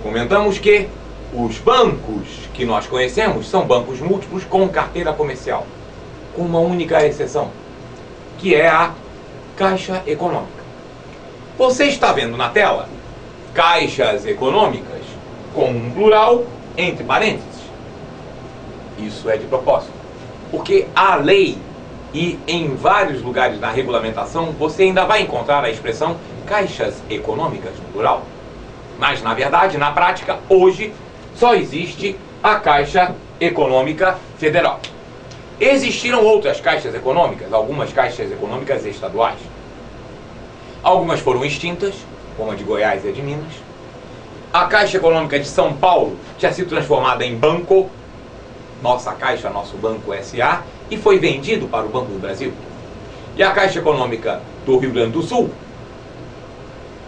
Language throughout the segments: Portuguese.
Comentamos que os bancos que nós conhecemos são bancos múltiplos com carteira comercial, com uma única exceção, que é a Caixa Econômica. Você está vendo na tela caixas econômicas com um plural entre parênteses. Isso é de propósito, porque a lei e em vários lugares da regulamentação você ainda vai encontrar a expressão caixas econômicas no plural. Mas na verdade, na prática, hoje só existe a Caixa Econômica Federal. Existiram outras caixas econômicas, algumas caixas econômicas estaduais. Algumas foram extintas, como a de Goiás e a de Minas. A Caixa Econômica de São Paulo tinha sido transformada em banco, nossa Caixa, nosso Banco S.A., e foi vendido para o Banco do Brasil. E a Caixa Econômica do Rio Grande do Sul,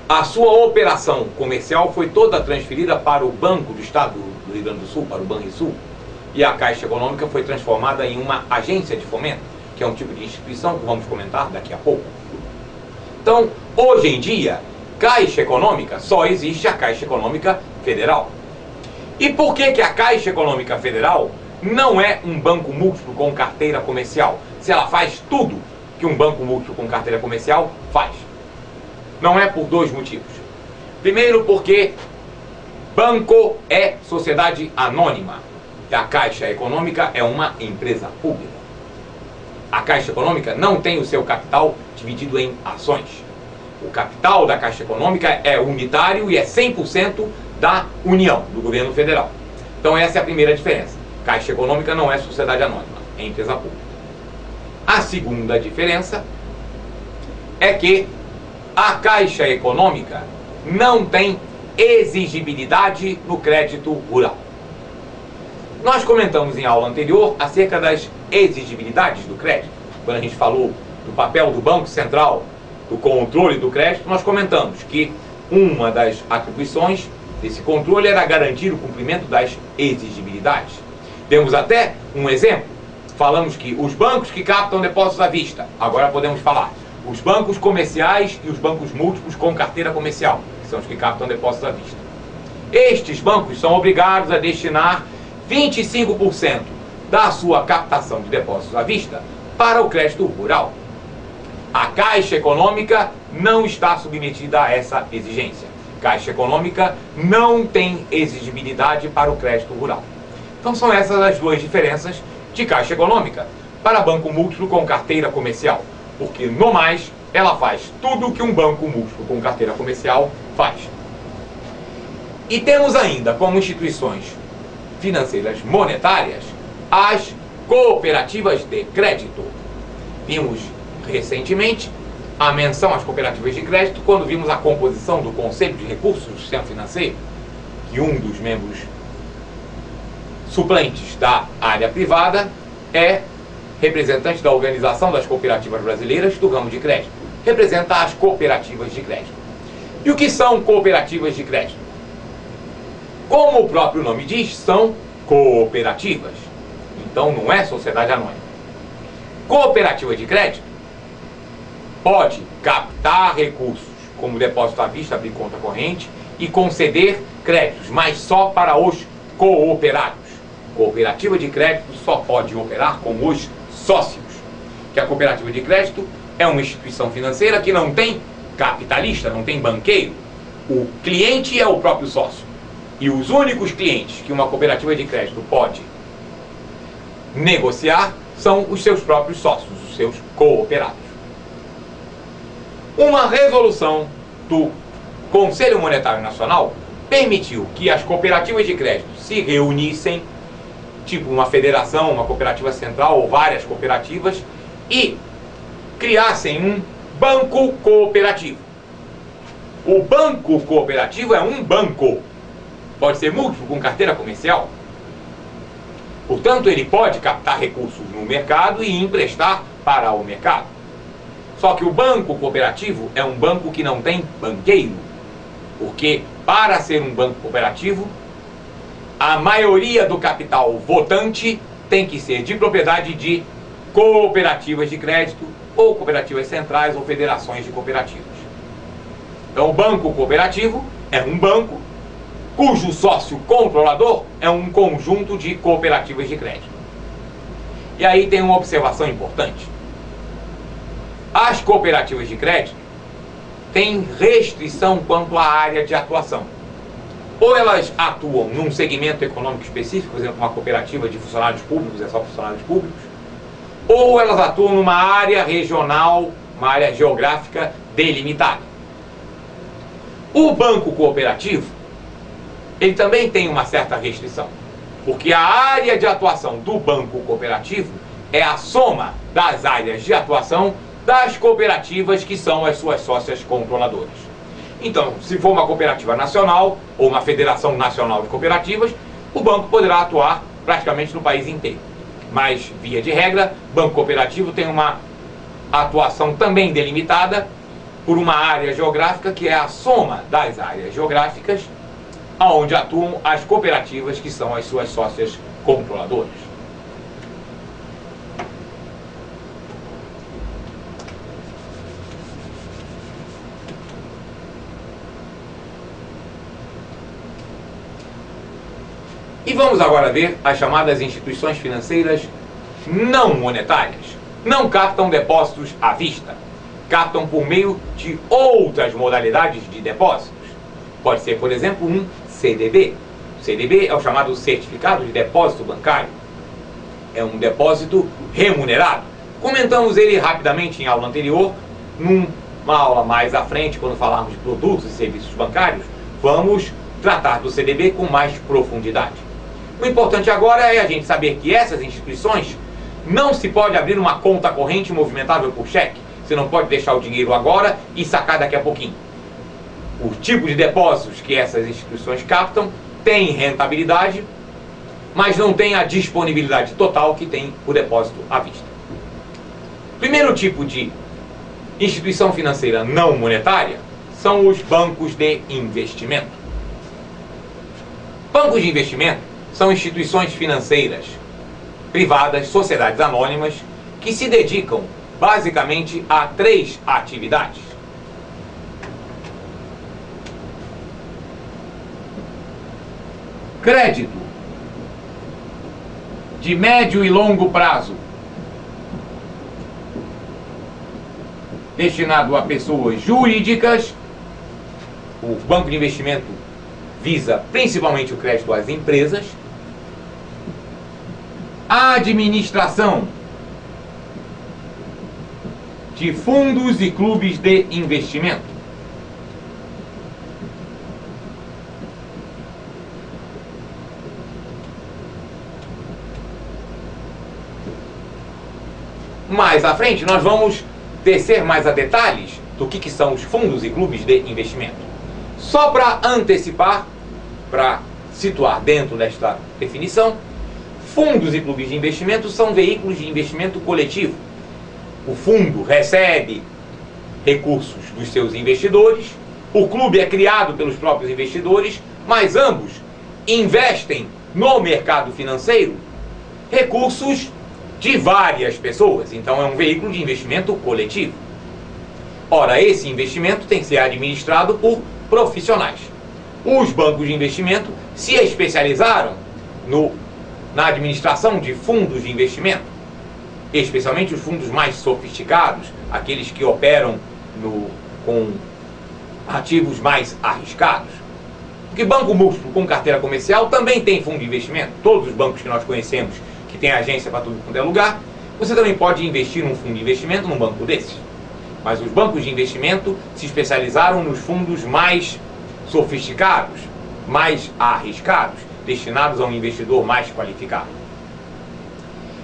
a sua operação comercial foi toda transferida para o Banco do Estado do Rio Grande do Sul, para o Banrisul. E a Caixa Econômica foi transformada em uma agência de fomento, que é um tipo de instituição que vamos comentar daqui a pouco. Então, hoje em dia, Caixa Econômica, só existe a Caixa Econômica Federal. E por que que a Caixa Econômica Federal não é um banco múltiplo com carteira comercial, se ela faz tudo que um banco múltiplo com carteira comercial faz? Não é por dois motivos. Primeiro, porque banco é sociedade anônima e a Caixa Econômica é uma empresa pública. A Caixa Econômica não tem o seu capital dividido em ações. O capital da Caixa Econômica é unitário e é 100% da União, do governo federal. Então essa é a primeira diferença. Caixa Econômica não é sociedade anônima, é empresa pública. A segunda diferença é que a Caixa Econômica não tem exigibilidade no crédito rural. Nós comentamos em aula anterior acerca das exigibilidades do crédito. Quando a gente falou do papel do Banco Central, do controle do crédito, nós comentamos que uma das atribuições desse controle era garantir o cumprimento das exigibilidades. Temos até um exemplo. Falamos que os bancos que captam depósitos à vista, agora podemos falar os bancos comerciais e os bancos múltiplos com carteira comercial, que são os que captam depósitos à vista. Estes bancos são obrigados a destinar 25% da sua captação de depósitos à vista para o crédito rural. A Caixa Econômica não está submetida a essa exigência. Caixa Econômica não tem exigibilidade para o crédito rural. Então são essas as duas diferenças de Caixa Econômica para banco múltiplo com carteira comercial, porque no mais ela faz tudo o que um banco múltiplo com carteira comercial faz. E temos ainda como instituições financeiras monetárias as cooperativas de crédito. Vimos recentemente a menção às cooperativas de crédito quando vimos a composição do Conselho de Recursos do Sistema Financeiro, que um dos membros suplentes da área privada é representante da Organização das Cooperativas Brasileiras do ramo de crédito. Representa as cooperativas de crédito. E o que são cooperativas de crédito? Como o próprio nome diz, são cooperativas. Então não é sociedade anônima. Cooperativa de crédito pode captar recursos, como depósito à vista, abrir conta corrente, e conceder créditos, mas só para os cooperados. Cooperativa de crédito só pode operar com os sócios. Que a cooperativa de crédito é uma instituição financeira que não tem capitalista, não tem banqueiro. O cliente é o próprio sócio. E os únicos clientes que uma cooperativa de crédito pode negociar são os seus próprios sócios, os seus cooperados. Uma resolução do Conselho Monetário Nacional permitiu que as cooperativas de crédito se reunissem, tipo uma federação, uma cooperativa central ou várias cooperativas, e criassem um banco cooperativo. O banco cooperativo é um banco, pode ser múltiplo com carteira comercial. Portanto, ele pode captar recursos no mercado e emprestar para o mercado. Só que o banco cooperativo é um banco que não tem banqueiro, porque para ser um banco cooperativo, a maioria do capital votante tem que ser de propriedade de cooperativas de crédito, ou cooperativas centrais, ou federações de cooperativas. Então o banco cooperativo é um banco cujo sócio controlador é um conjunto de cooperativas de crédito. E aí tem uma observação importante. As cooperativas de crédito têm restrição quanto à área de atuação. Ou elas atuam num segmento econômico específico, por exemplo, uma cooperativa de funcionários públicos, é só funcionários públicos, ou elas atuam numa área regional, uma área geográfica delimitada. O banco cooperativo, ele também tem uma certa restrição, porque a área de atuação do banco cooperativo é a soma das áreas de atuação das cooperativas que são as suas sócias controladoras. Então, se for uma cooperativa nacional ou uma federação nacional de cooperativas, o banco poderá atuar praticamente no país inteiro. Mas, via de regra, banco cooperativo tem uma atuação também delimitada por uma área geográfica que é a soma das áreas geográficas onde atuam as cooperativas que são as suas sócias controladoras. E vamos agora ver as chamadas instituições financeiras não monetárias. Não captam depósitos à vista. Captam por meio de outras modalidades de depósitos. Pode ser, por exemplo, um CDB. O CDB é o chamado Certificado de Depósito Bancário. É um depósito remunerado. Comentamos ele rapidamente em aula anterior. Numa aula mais à frente, quando falarmos de produtos e serviços bancários, vamos tratar do CDB com mais profundidade. O importante agora é a gente saber que essas instituições não se pode abrir uma conta corrente movimentável por cheque. Você não pode deixar o dinheiro agora e sacar daqui a pouquinho. O tipo de depósitos que essas instituições captam tem rentabilidade, mas não tem a disponibilidade total que tem o depósito à vista. Primeiro tipo de instituição financeira não monetária são os bancos de investimento. Bancos de investimento são instituições financeiras privadas, sociedades anônimas, que se dedicam basicamente a 3 atividades. Crédito de médio e longo prazo, destinado a pessoas jurídicas. O banco de investimento visa principalmente o crédito às empresas. A administração de fundos e clubes de investimento. Mais à frente nós vamos descer mais a detalhes do que são os fundos e clubes de investimento. Só para antecipar, para situar dentro desta definição, fundos e clubes de investimento são veículos de investimento coletivo. O fundo recebe recursos dos seus investidores, o clube é criado pelos próprios investidores, mas ambos investem no mercado financeiro recursos de várias pessoas. Então é um veículo de investimento coletivo. Ora, esse investimento tem que ser administrado por profissionais. Os bancos de investimento se especializaram na administração de fundos de investimento, especialmente os fundos mais sofisticados, aqueles que operam com ativos mais arriscados. Porque banco múltiplo com carteira comercial também tem fundo de investimento. Todos os bancos que nós conhecemos, que tem agência para tudo quanto é lugar, você também pode investir num fundo de investimento num banco desses. Mas os bancos de investimento se especializaram nos fundos mais sofisticados, mais arriscados, destinados a um investidor mais qualificado.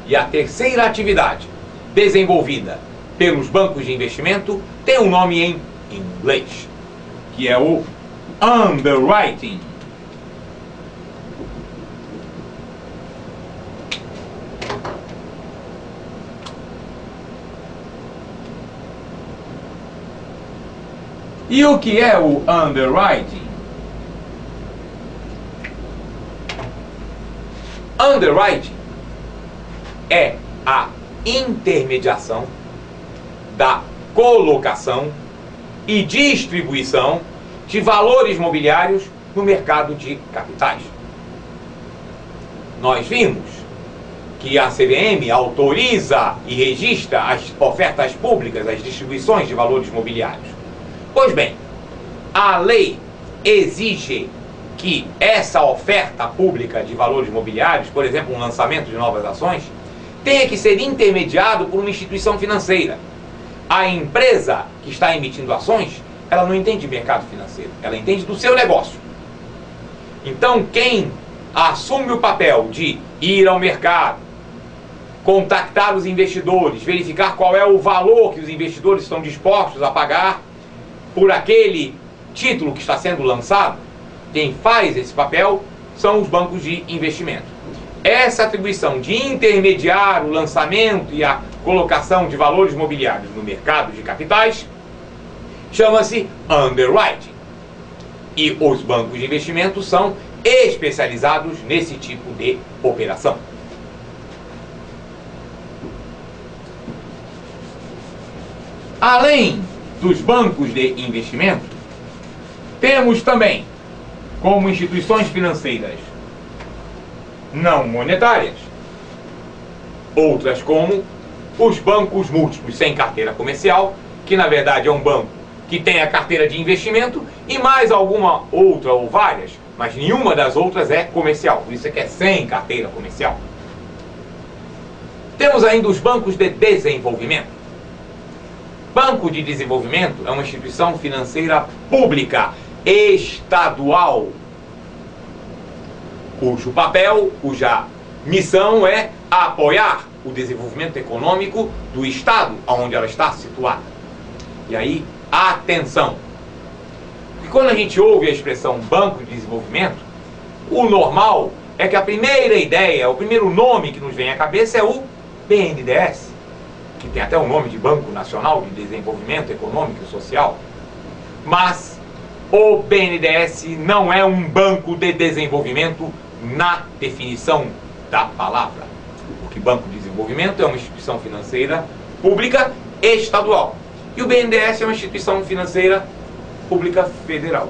E a terceira atividade desenvolvida pelos bancos de investimento tem um nome em inglês, que é o underwriting. E o que é o underwriting? Underwriting é a intermediação da colocação e distribuição de valores mobiliários no mercado de capitais. Nós vimos que a CVM autoriza e registra as ofertas públicas, as distribuições de valores mobiliários. Pois bem, a lei exige que essa oferta pública de valores mobiliários, por exemplo, um lançamento de novas ações, tenha que ser intermediado por uma instituição financeira. A empresa que está emitindo ações, ela não entende de mercado financeiro, ela entende do seu negócio. Então, quem assume o papel de ir ao mercado, contactar os investidores, verificar qual é o valor que os investidores estão dispostos a pagar por aquele título que está sendo lançado, quem faz esse papel são os bancos de investimento. Essa atribuição de intermediar o lançamento e a colocação de valores mobiliários no mercado de capitais chama-se underwriting. E os bancos de investimento são especializados nesse tipo de operação. Além dos bancos de investimento, temos também, como instituições financeiras não monetárias, outras como os bancos múltiplos sem carteira comercial, que na verdade é um banco que tem a carteira de investimento e mais alguma outra ou várias, mas nenhuma das outras é comercial, por isso é que é sem carteira comercial. Temos ainda os bancos de desenvolvimento. Banco de Desenvolvimento é uma instituição financeira pública, estadual, cujo papel, cuja missão é apoiar o desenvolvimento econômico do estado onde ela está situada. E aí, atenção! Porque quando a gente ouve a expressão Banco de Desenvolvimento, o normal é que a primeira ideia, o primeiro nome que nos vem à cabeça é o BNDES, que tem até o nome de Banco Nacional de Desenvolvimento Econômico e Social. Mas o BNDES não é um banco de desenvolvimento na definição da palavra. Porque Banco de Desenvolvimento é uma instituição financeira pública estadual. E o BNDES é uma instituição financeira pública federal.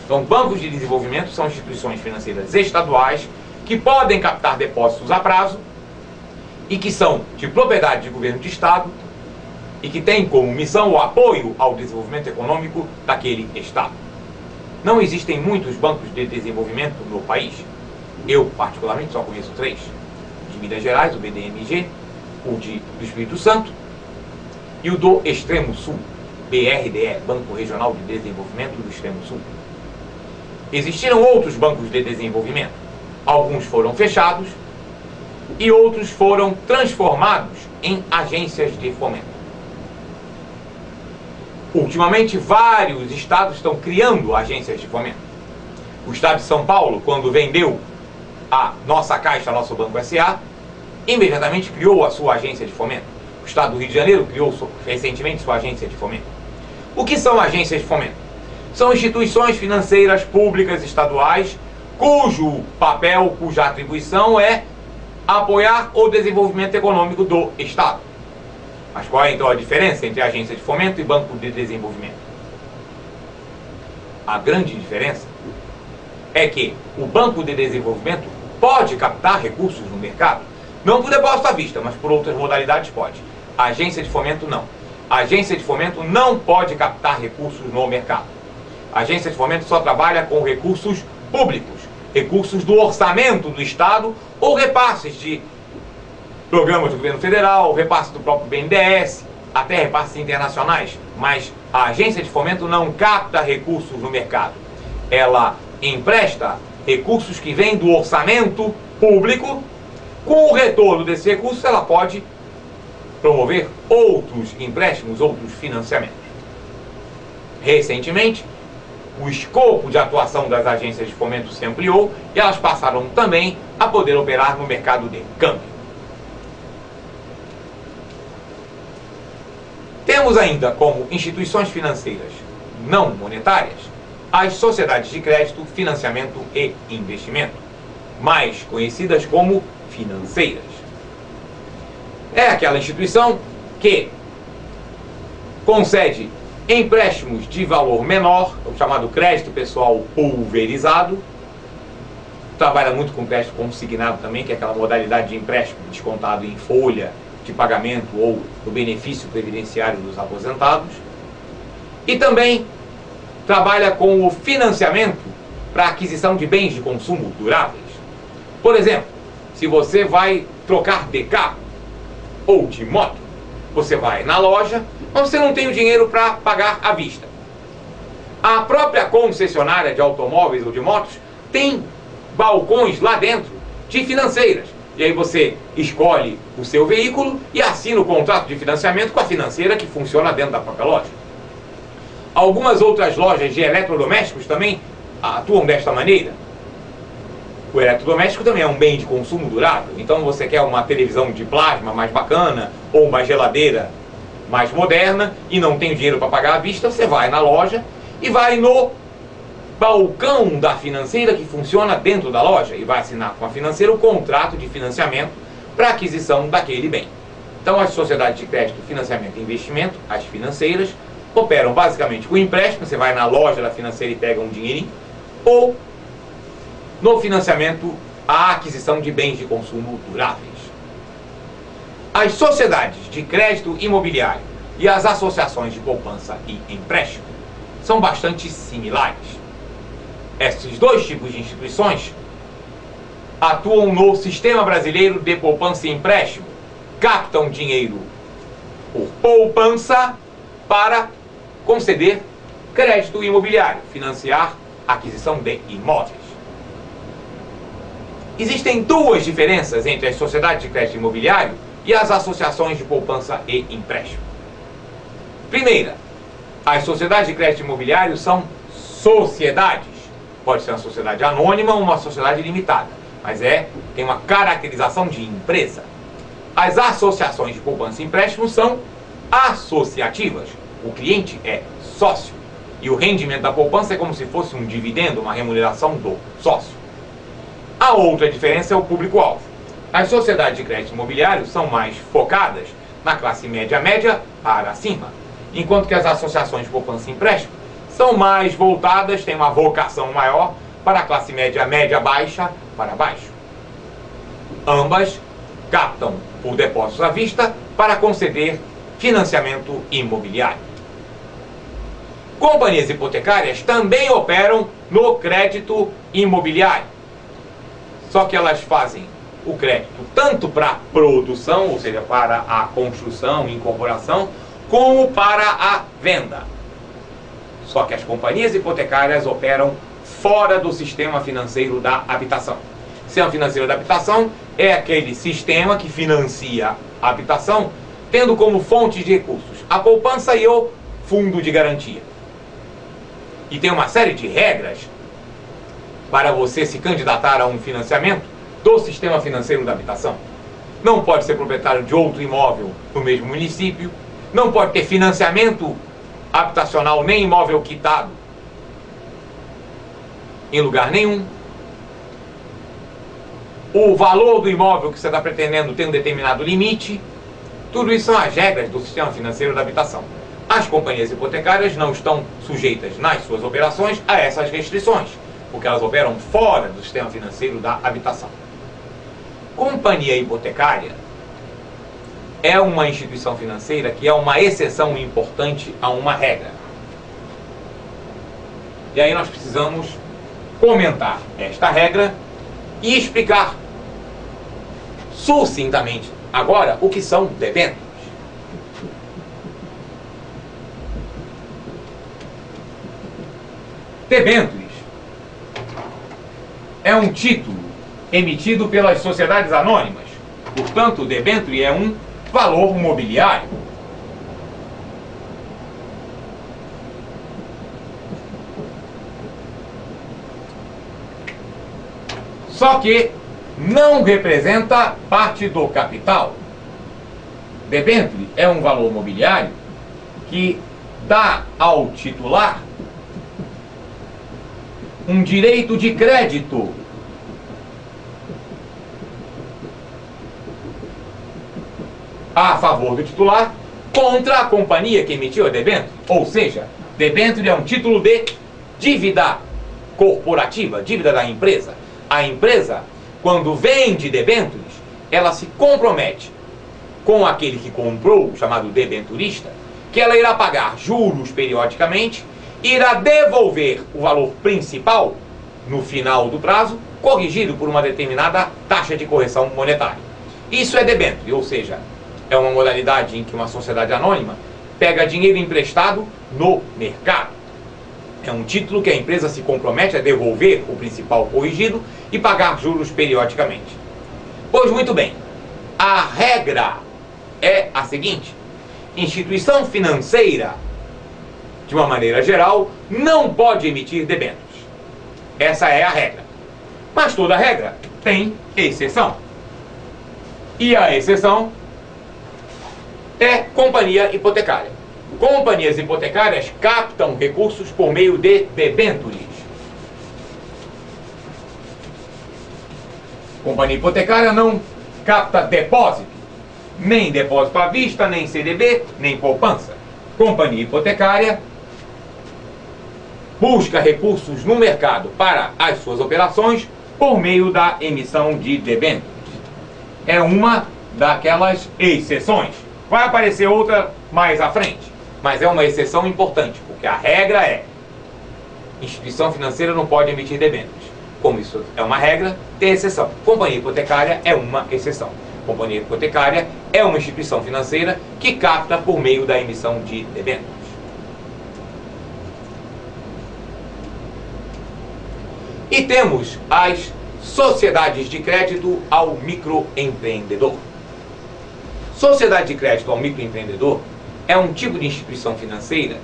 Então, bancos de desenvolvimento são instituições financeiras estaduais que podem captar depósitos a prazo e que são de propriedade de governo de estado e que têm como missão o apoio ao desenvolvimento econômico daquele estado. Não existem muitos bancos de desenvolvimento no país. Eu, particularmente, só conheço 3. De Minas Gerais, o BDMG, o do Espírito Santo e o do Extremo Sul, BRDE, Banco Regional de Desenvolvimento do Extremo Sul. Existiram outros bancos de desenvolvimento. Alguns foram fechados e outros foram transformados em agências de fomento. Ultimamente, vários estados estão criando agências de fomento. O estado de São Paulo, quando vendeu a nossa Caixa, nosso Banco S.A., imediatamente criou a sua agência de fomento. O estado do Rio de Janeiro criou recentemente sua agência de fomento. O que são agências de fomento? São instituições financeiras públicas estaduais cujo papel, cuja atribuição é apoiar o desenvolvimento econômico do estado. Mas qual é então a diferença entre agência de fomento e banco de desenvolvimento? A grande diferença é que o banco de desenvolvimento pode captar recursos no mercado, não por depósito à vista, mas por outras modalidades pode. A agência de fomento não. A agência de fomento não pode captar recursos no mercado. A agência de fomento só trabalha com recursos públicos, recursos do orçamento do Estado ou repasses de programas do governo federal, repasses do próprio BNDES, até repasses internacionais. Mas a agência de fomento não capta recursos no mercado. Ela empresta recursos que vêm do orçamento público. Com o retorno desses recursos, ela pode promover outros empréstimos, outros financiamentos. Recentemente, o escopo de atuação das agências de fomento se ampliou e elas passaram também a poder operar no mercado de câmbio. Temos ainda como instituições financeiras não monetárias as sociedades de crédito, financiamento e investimento, mais conhecidas como financeiras. É aquela instituição que concede empréstimos de valor menor, o chamado crédito pessoal pulverizado. Trabalha muito com crédito consignado também, que é aquela modalidade de empréstimo descontado em folha de pagamento ou no benefício previdenciário dos aposentados. E também trabalha com o financiamento para aquisição de bens de consumo duráveis. Por exemplo, se você vai trocar de carro ou de moto, você vai na loja, mas você não tem o dinheiro para pagar à vista. A própria concessionária de automóveis ou de motos tem balcões lá dentro de financeiras. E aí você escolhe o seu veículo e assina o contrato de financiamento com a financeira que funciona dentro da própria loja. Algumas outras lojas de eletrodomésticos também atuam desta maneira. O eletrodoméstico também é um bem de consumo durável. Então você quer uma televisão de plasma mais bacana ou uma geladeira mais moderna e não tem dinheiro para pagar à vista, você vai na loja e vai no balcão da financeira que funciona dentro da loja e vai assinar com a financeira o contrato de financiamento para aquisição daquele bem. Então as sociedades de crédito, financiamento e investimento, as financeiras, operam basicamente com empréstimo, você vai na loja da financeira e pega um dinheirinho, ou no financiamento, a aquisição de bens de consumo duráveis. As sociedades de crédito imobiliário e as associações de poupança e empréstimo são bastante similares. Esses dois tipos de instituições atuam no sistema brasileiro de poupança e empréstimo, captam dinheiro por poupança para conceder crédito imobiliário, financiar a aquisição de imóveis. Existem duas diferenças entre as sociedades de crédito imobiliário e as associações de poupança e empréstimo. Primeira, as sociedades de crédito imobiliário são sociedades. Pode ser uma sociedade anônima ou uma sociedade limitada, mas tem uma caracterização de empresa. As associações de poupança e empréstimo são associativas. O cliente é sócio e o rendimento da poupança é como se fosse um dividendo, uma remuneração do sócio. A outra diferença é o público-alvo. As sociedades de crédito imobiliário são mais focadas na classe média para cima, enquanto que as associações de poupança e empréstimo são mais voltadas, têm uma vocação maior para a classe média-baixa para baixo. Ambas captam por depósitos à vista para conceder financiamento imobiliário. Companhias hipotecárias também operam no crédito imobiliário. Só que elas fazem o crédito tanto para produção, ou seja, para a construção e incorporação, como para a venda. Só que as companhias hipotecárias operam fora do sistema financeiro da habitação. O sistema financeiro da habitação é aquele sistema que financia a habitação, tendo como fonte de recursos a poupança e o fundo de garantia. E tem uma série de regras para você se candidatar a um financiamento do sistema financeiro da habitação. Não pode ser proprietário de outro imóvel no mesmo município, não pode ter financiamento habitacional nem imóvel quitado em lugar nenhum. O valor do imóvel que você está pretendendo tem um determinado limite. Tudo isso são as regras do sistema financeiro da habitação. As companhias hipotecárias não estão sujeitas nas suas operações a essas restrições, porque elas operam fora do sistema financeiro da habitação. Companhia hipotecária é uma instituição financeira que é uma exceção importante a uma regra. E aí nós precisamos comentar esta regra e explicar sucintamente agora o que são debêntures. Debêntures é um título emitido pelas sociedades anônimas. Portanto, o debênture é um valor mobiliário. Só que não representa parte do capital. Debênture é um valor mobiliário que dá ao titular um direito de crédito a favor do titular contra a companhia que emitiu a debênture. Ou seja, debênture é um título de dívida corporativa, dívida da empresa. A empresa, quando vende debêntures, ela se compromete com aquele que comprou, chamado debenturista, que ela irá pagar juros periodicamente, irá devolver o valor principal no final do prazo, corrigido por uma determinada taxa de correção monetária. Isso é debênture, ou seja, é uma modalidade em que uma sociedade anônima pega dinheiro emprestado no mercado. É um título que a empresa se compromete a devolver o principal corrigido e pagar juros periodicamente. Pois muito bem, a regra é a seguinte: instituição financeira, de uma maneira geral, não pode emitir debêntures. Essa é a regra. Mas toda regra tem exceção. E a exceção é companhia hipotecária. Companhias hipotecárias captam recursos por meio de debêntures. Companhia hipotecária não capta depósito, nem depósito à vista, nem CDB, nem poupança. Companhia hipotecária busca recursos no mercado para as suas operações por meio da emissão de debêntures. É uma daquelas exceções. Vai aparecer outra mais à frente, mas é uma exceção importante, porque a regra é: instituição financeira não pode emitir debêntures. Como isso é uma regra, tem exceção. Companhia hipotecária é uma exceção. Companhia hipotecária é uma instituição financeira que capta por meio da emissão de debêntures. E temos as sociedades de crédito ao microempreendedor. Sociedade de crédito ao microempreendedor é um tipo de instituição financeira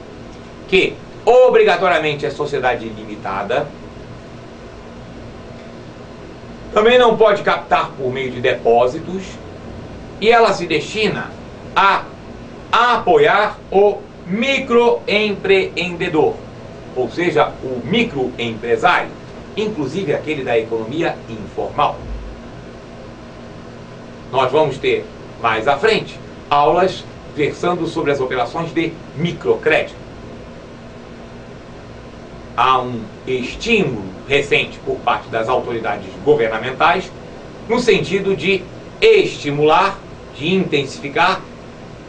que obrigatoriamente é sociedade limitada, também não pode captar por meio de depósitos, e ela se destina a apoiar o microempreendedor, ou seja, o microempresário, inclusive aquele da economia informal. Nós vamos ter mais à frente aulas versando sobre as operações de microcrédito. Há um estímulo recente por parte das autoridades governamentais no sentido de estimular, de intensificar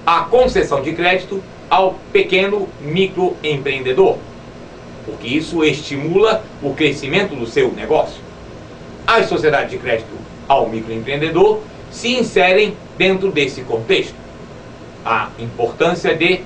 a concessão de crédito ao pequeno microempreendedor, porque isso estimula o crescimento do seu negócio. As sociedades de crédito ao microempreendedor se inserem dentro desse contexto. A importância de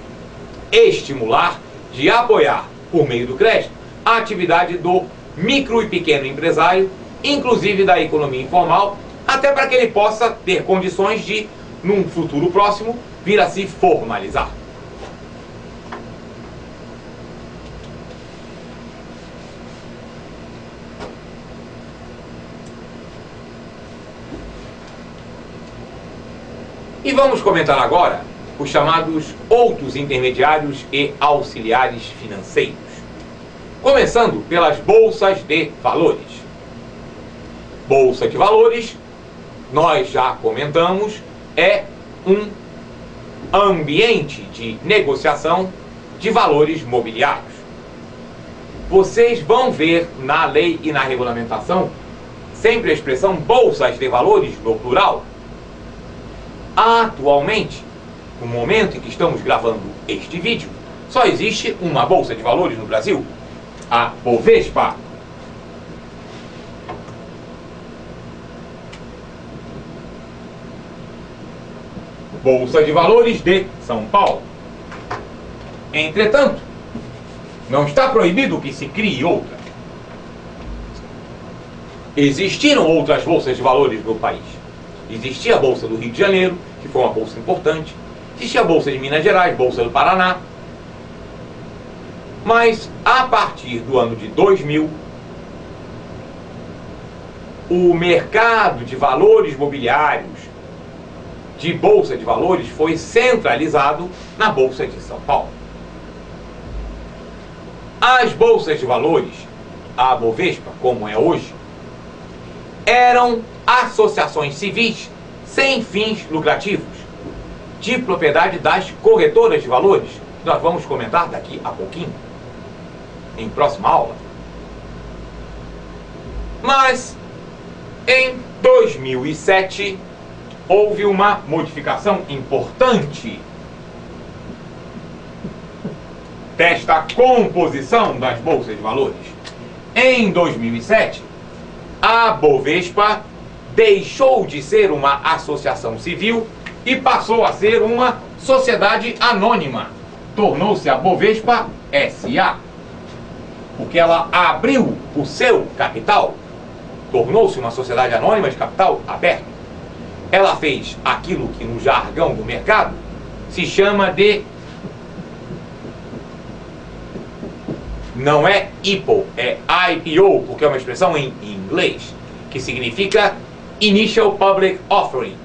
estimular, de apoiar por meio do crédito a atividade do micro e pequeno empresário, inclusive da economia informal, até para que ele possa ter condições de, num futuro próximo, vir a se formalizar. E vamos comentar agora os chamados outros intermediários e auxiliares financeiros. Começando pelas bolsas de valores. Bolsa de valores, nós já comentamos, é um ambiente de negociação de valores mobiliários. Vocês vão ver na lei e na regulamentação sempre a expressão bolsas de valores no plural. Atualmente, no momento em que estamos gravando este vídeo, só existe uma bolsa de valores no Brasil, a Bovespa. Bolsa de Valores de São Paulo. Entretanto, não está proibido que se crie outra. Existiram outras bolsas de valores no país. Existia a Bolsa do Rio de Janeiro, que foi uma bolsa importante. Existia a Bolsa de Minas Gerais, Bolsa do Paraná. Mas, a partir do ano de 2000, o mercado de valores mobiliários, de Bolsa de Valores, foi centralizado na Bolsa de São Paulo. As bolsas de valores, a Bovespa, como é hoje, eram associações civis sem fins lucrativos, de propriedade das corretoras de valores. Nós vamos comentar daqui a pouquinho, em próxima aula. Mas, em 2007, houve uma modificação importante desta composição das bolsas de valores. Em 2007, a Bovespa deixou de ser uma associação civil e passou a ser uma sociedade anônima. Tornou-se a Bovespa S.A. porque ela abriu o seu capital, tornou-se uma sociedade anônima de capital aberto. Ela fez aquilo que no jargão do mercado se chama de... Não é IPO, é IPO, porque é uma expressão em inglês, que significa Initial Public Offering,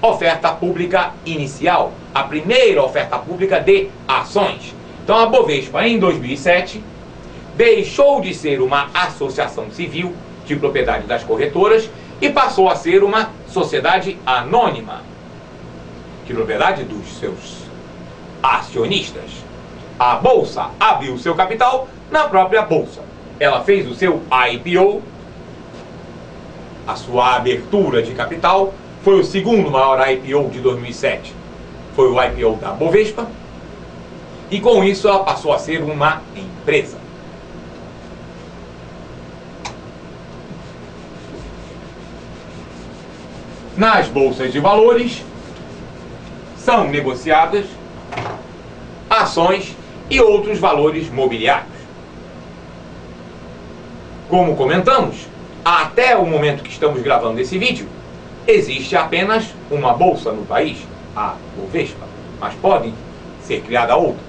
oferta pública inicial, a primeira oferta pública de ações. Então a Bovespa, em 2007, deixou de ser uma associação civil de propriedade das corretoras e passou a ser uma sociedade anônima de propriedade dos seus acionistas. A Bolsa abriu seu capital na própria Bolsa. Ela fez o seu IPO, a sua abertura de capital, foi o segundo maior IPO de 2007. Foi o IPO da Bovespa, e com isso ela passou a ser uma empresa. Nas bolsas de valores são negociadas ações e outros valores mobiliários. Como comentamos, até o momento que estamos gravando esse vídeo, existe apenas uma bolsa no país, a Bovespa, mas pode ser criada outra.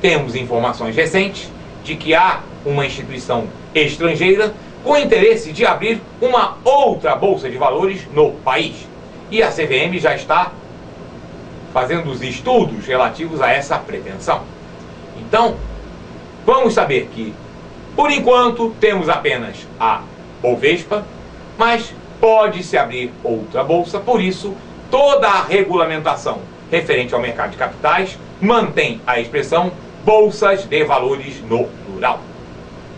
Temos informações recentes de que há uma instituição estrangeira com interesse de abrir uma outra bolsa de valores no país. E a CVM já está fazendo os estudos relativos a essa pretensão. Então, vamos saber que, por enquanto, temos apenas a Bovespa, mas pode-se abrir outra bolsa, por isso, toda a regulamentação referente ao mercado de capitais mantém a expressão bolsas de valores no plural.